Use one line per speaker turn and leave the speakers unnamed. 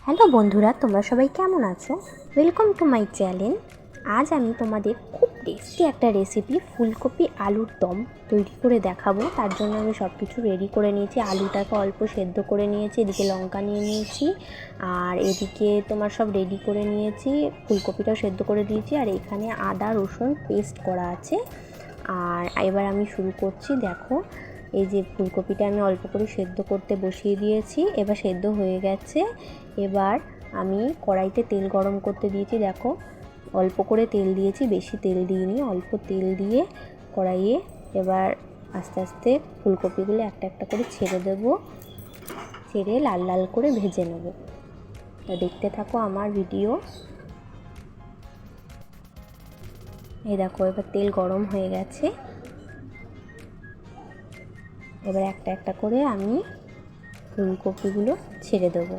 Hello বন্ধুরা, তোমরা সবাই কেমন আছো? Welcome to my channel. আজ আমি তোমাদের খুব টেস্টি একটা রেসিপি ফুলকপি আলুর দম তৈরি করে দেখাবো। তার জন্য আমি সব কিছু রেডি করে নিয়েছি। আলুটাকে অল্প সেদ্ধ করে নিয়েছি, এদিকে লঙ্কা নিয়ে নিয়েছি, আর এদিকে তোমার সব রেডি করে নিয়েছি, ফুলকপিটাও সেদ্ধ করে দিয়েছি, আর এখানে আদা রসুন পেস্ট করা আছে। আর এবার আমি শুরু করছি। দেখো, এই যে ফুলকপিটা আমি অল্প করে সেদ্ধ করতে বসিয়ে দিয়েছি, এবার সেদ্ধ হয়ে গেছে। এবার আমি কড়াইতে তেল গরম করতে দিয়েছি। দেখো, অল্প করে তেল দিয়েছি, বেশি তেল দিইনি, অল্প তেল দিয়ে কড়াইয়ে এবার আস্তে আস্তে ফুলকপিগুলো একটা একটা করে ছেড়ে দেবো, ছেড়ে লাল লাল করে ভেজে নেব। তা দেখতে থাকো আমার ভিডিও। এই দেখো, এবার তেল গরম হয়ে গেছে। এবার একটা একটা করে আমি ফুলকপিগুলো ছেড়ে দেবো।